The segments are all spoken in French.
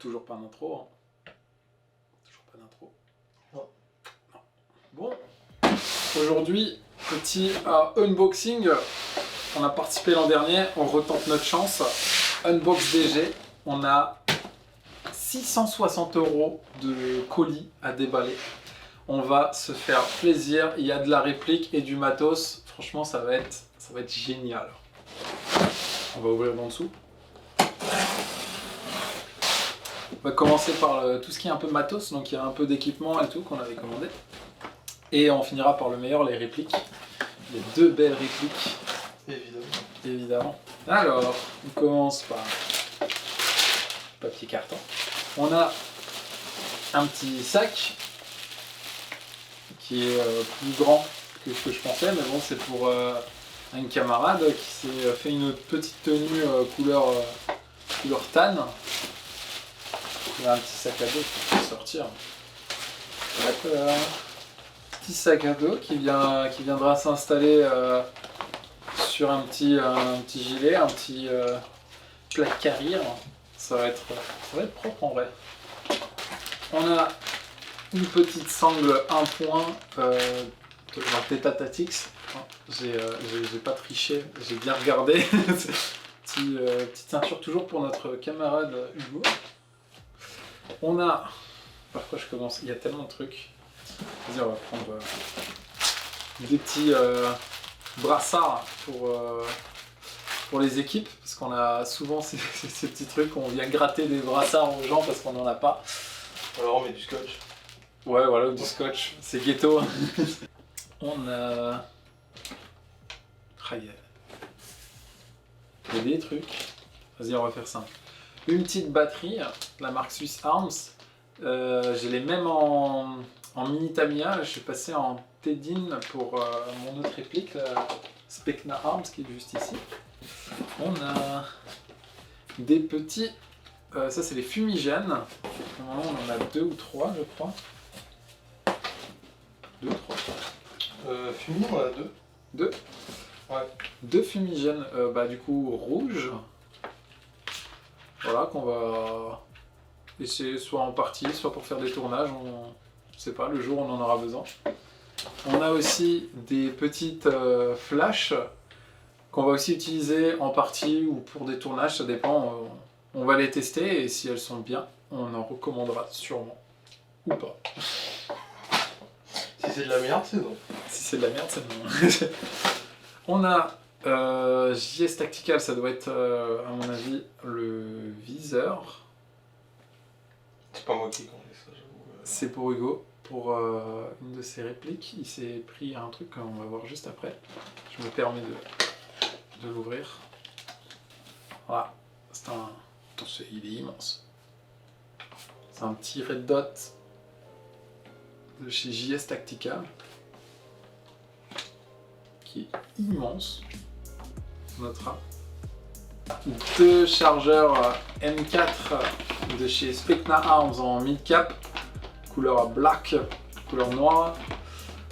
Toujours pas d'intro. Hein. Toujours pas d'intro. Non. Non. Bon. Aujourd'hui, petit unboxing. On a participé l'an dernier. On retente notre chance. Unbox DG. On a 660 € de colis à déballer. On va se faire plaisir. Il y a de la réplique et du matos. Franchement, ça va être génial. On va ouvrir en dessous. On va commencer par tout ce qui est un peu matos, donc il y a un peu d'équipement et tout qu'on avait commandé. Et on finira par le meilleur, les répliques. Les deux belles répliques. Évidemment. Alors, on commence par papier carton. On a un petit sac qui est plus grand que ce que je pensais, mais bon, c'est pour un camarade qui s'est fait une petite tenue couleur tan. Il y a un petit sac à dos qui peut sortir. Petit sac à dos qui viendra s'installer sur un petit gilet, un petit plaque-carrière. Ça va être propre en vrai. On a une petite sangle 1 point de la Teta Tactics. J'ai pas triché, j'ai bien regardé. Petite ceinture toujours pour notre camarade Hugo. On a... Par quoi je commence? Il y a tellement de trucs. Vas-y, on va prendre des petits brassards pour les équipes. Parce qu'on a souvent ces petits trucs. On vient gratter des brassards aux gens parce qu'on n'en a pas. Alors on met du scotch. Ouais, voilà, du scotch. C'est ghetto. On a... Il y a des trucs. Vas-y, on va faire simple. Une petite batterie, la marque Swiss Arms. J'ai les mêmes en mini Tamiya. Je suis passé en T-Din pour mon autre réplique, la Specna Arms, qui est juste ici. On a des petits... ça, c'est les fumigènes. Normalement, on en a 2 ou 3, je crois. 2 ou 3. Fumigène, on en a 2. 2. Ouais. 2 fumigènes, du coup, rouges. Voilà, qu'on va essayer soit en partie, soit pour faire des tournages, on ne sait pas, le jour où on en aura besoin. On a aussi des petites flashs qu'on va aussi utiliser en partie ou pour des tournages, ça dépend. On va les tester et si elles sont bien, on en recommandera sûrement. Ou pas. Si c'est de la merde, c'est non. Si c'est de la merde, c'est non. On a... JS Tactical, ça doit être à mon avis le viseur. C'est pas moi qui connais ça, j'avoue. C'est pour Hugo, pour une de ses répliques. Il s'est pris un truc qu'on va voir juste après. Je me permets de l'ouvrir. Voilà, il est immense. C'est un petit red dot de chez JS Tactical qui est immense. On notera. 2 chargeurs M4 de chez Specna Arms en mid-cap, couleur black, couleur noire.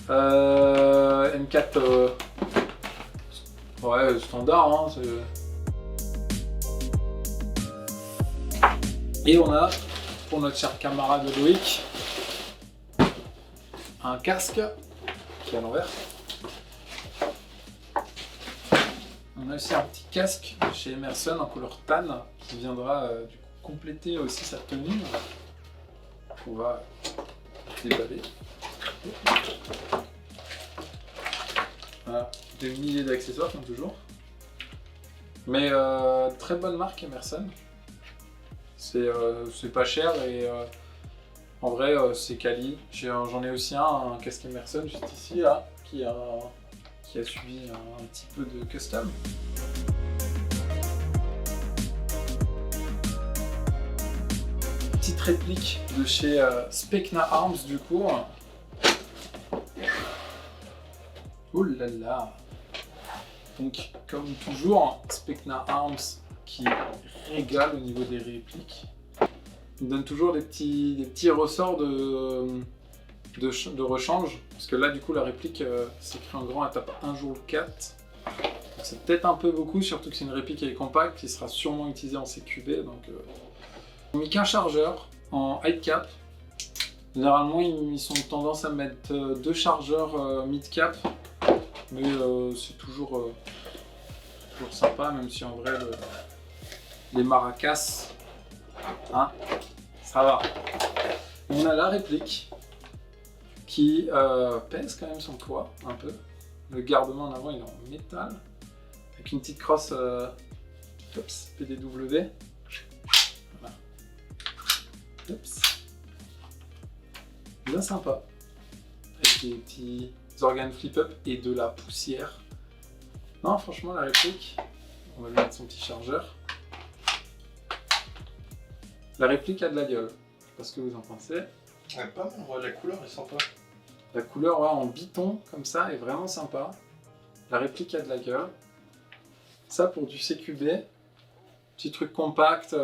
M4, ouais, standard. Hein, et on a, pour notre cher camarade Loïc, un casque qui est à l'envers. On a aussi un petit casque de chez Emerson en couleur tan qui viendra du coup, compléter aussi sa tenue. On va déballer. Voilà, des milliers d'accessoires comme toujours. Mais très bonne marque Emerson. C'est pas cher et en vrai c'est quali. J'en ai aussi un casque Emerson juste ici là qui a subi un petit peu de custom. Petite réplique de chez Specna Arms du coup. Oh là là. Donc comme toujours, Specna Arms qui régale au niveau des répliques. Il me donne toujours des petits ressorts de rechange, parce que là du coup la réplique c'est écrit en grand, elle tape 1 jour 4. C'est peut-être un peu beaucoup, surtout que c'est une réplique qui est compacte, qui sera sûrement utilisée en CQB, donc J'ai mis qu'un chargeur en high cap. Généralement, ils ont tendance à mettre 2 chargeurs mid cap, mais c'est toujours sympa, même si en vrai, les maracas, hein, ça va. On a la réplique qui pèse quand même son poids un peu. Le gardement en avant, il est en métal, avec une petite crosse PDW. Voilà. Oups. Bien sympa, avec des petits organes flip-up et de la poussière. Non, franchement, la réplique, on va lui mettre son petit chargeur. La réplique a de la gueule. Je sais pas ce que vous en pensez. Ouais, pas mal, ouais, la couleur est sympa. La couleur, ouais, en biton, comme ça, est vraiment sympa. La réplique a de la gueule. Ça, pour du CQB, petit truc compact.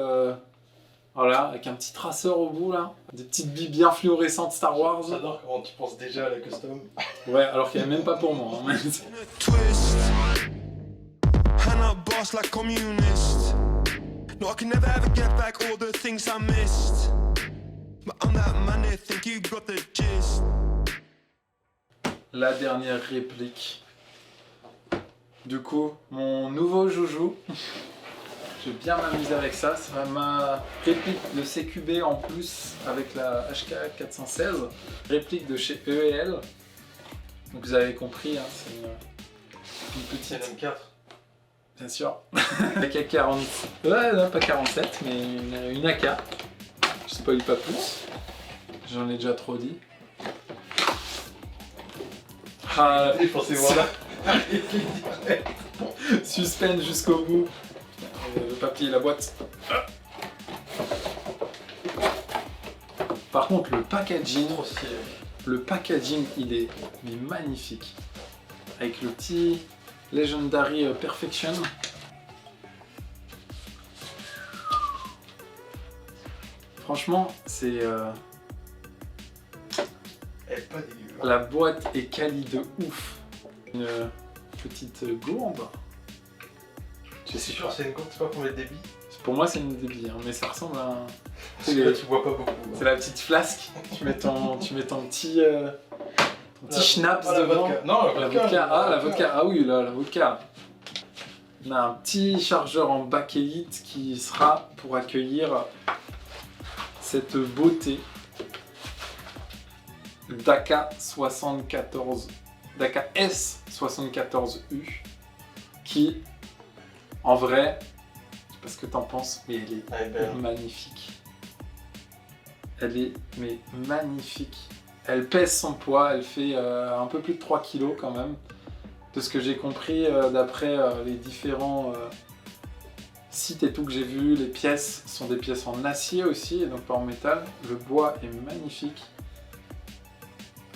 Voilà, avec un petit traceur au bout là, des petites billes bien fluorescentes Star Wars. J'adore comment tu penses déjà à la custom. Ouais, alors qu'il n'y a même pas pour moi. Hein. La dernière réplique. Du coup, mon nouveau joujou. Je vais bien m'amuser avec ça, c'est ma réplique de CQB en plus avec la HK 416, réplique de chez E&L. Donc vous avez compris, hein, c'est une petite LM4. Bien sûr. AK 40. Ouais, non, pas 47, mais une AK. Je spoil pas plus. J'en ai déjà trop dit. Et pensez-moi là. Suspense jusqu'au bout. Le papier et la boîte. Par contre, le packaging, il est magnifique. Avec le petit Legendary Perfection. Franchement, c'est... Elle est pas dégueu. La boîte est quali de ouf. Une petite gourde. Je suis sûr, c'est une gourde, c'est pas pour mettre des billes. Pour moi, c'est une débit, hein, mais ça ressemble à un. Parce que là, tu bois pas beaucoup. C'est la petite flasque. Tu mets ton petit schnapps la devant. Vodka. Non, la vodka. Ah, la vodka. Ah oui, là, la vodka. On a un petit chargeur en bakélite qui sera pour accueillir cette beauté Daka 74, Daka S74U, qui, en vrai, je sais pas ce que t'en penses, mais elle est magnifique. Elle est magnifique. Elle pèse son poids, elle fait un peu plus de 3 kg quand même. De ce que j'ai compris d'après les différents sites et tout que j'ai vu, les pièces sont des pièces en acier aussi et donc pas en métal. Le bois est magnifique.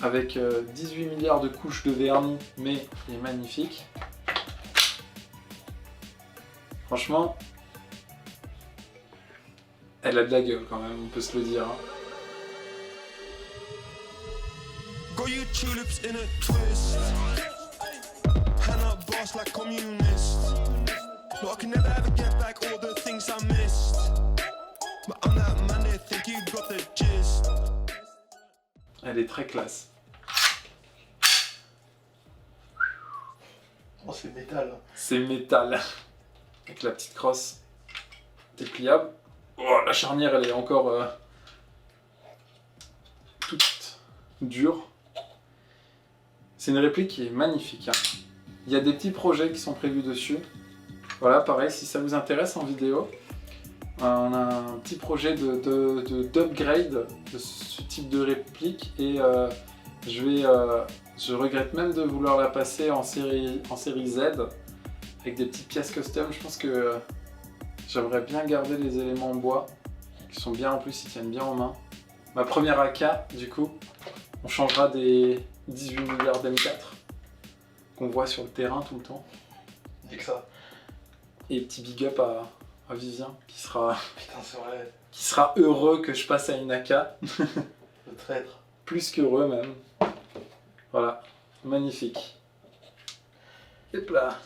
Avec 18 milliards de couches de vernis, mais il est magnifique. Franchement, elle a de la gueule quand même, on peut se le dire. Hein. Elle est très classe. Oh, c'est métal. C'est métal. Avec la petite crosse dépliable. Oh, la charnière, elle est encore toute dure. C'est une réplique qui est magnifique. Hein. Il y a des petits projets qui sont prévus dessus. Voilà, pareil, si ça vous intéresse en vidéo, on a un petit projet d'upgrade de ce type de réplique et je regrette même de vouloir la passer en série Z avec des petites pièces custom. Je pense que j'aimerais bien garder les éléments en bois qui sont bien, en plus ils tiennent bien en main. Ma première AK, du coup, on changera des 18 milliards d'M4 qu'on voit sur le terrain tout le temps. Dis que ça. Et petit big up à Vivien qui sera, Putain, c'est vrai. qui sera heureux que je passe à une AK. Le traître. Plus qu'heureux même. Voilà, magnifique. Et là.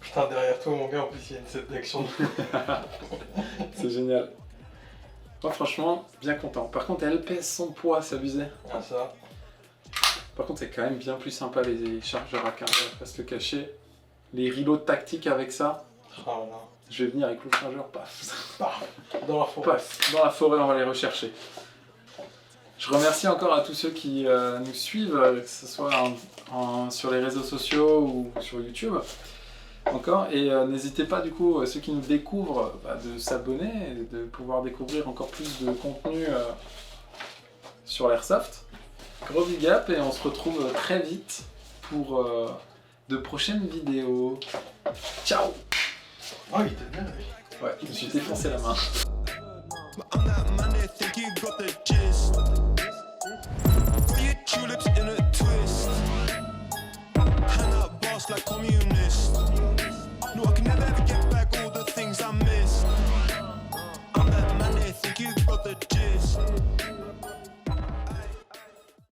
Putain, derrière toi, mon gars, en plus, il y a une scène d'action. C'est génial. Moi franchement, bien content. Par contre, elle pèse son poids, c'est abusé. Ah ça. Par contre, c'est quand même bien plus sympa les chargeurs à 15, on va pas se le cacher. Les reloads tactiques avec ça. Oh là là. Je vais venir avec le chargeur, paf. Dans la forêt. Paf. Dans la forêt, on va les rechercher. Je remercie encore à tous ceux qui nous suivent, que ce soit sur les réseaux sociaux ou sur YouTube. Encore, et n'hésitez pas du coup, ceux qui nous découvrent, de s'abonner et de pouvoir découvrir encore plus de contenu sur l'Airsoft. Gros big up et on se retrouve très vite pour de prochaines vidéos. Ciao! Oh, il était bien lui. Ouais, je me suis défoncé la main. I'm that man they think you got the gist. Got your tulips in a twist. Hand out bars like communist. No, I can never ever get back all the things I missed. I'm that man they think you got the gist.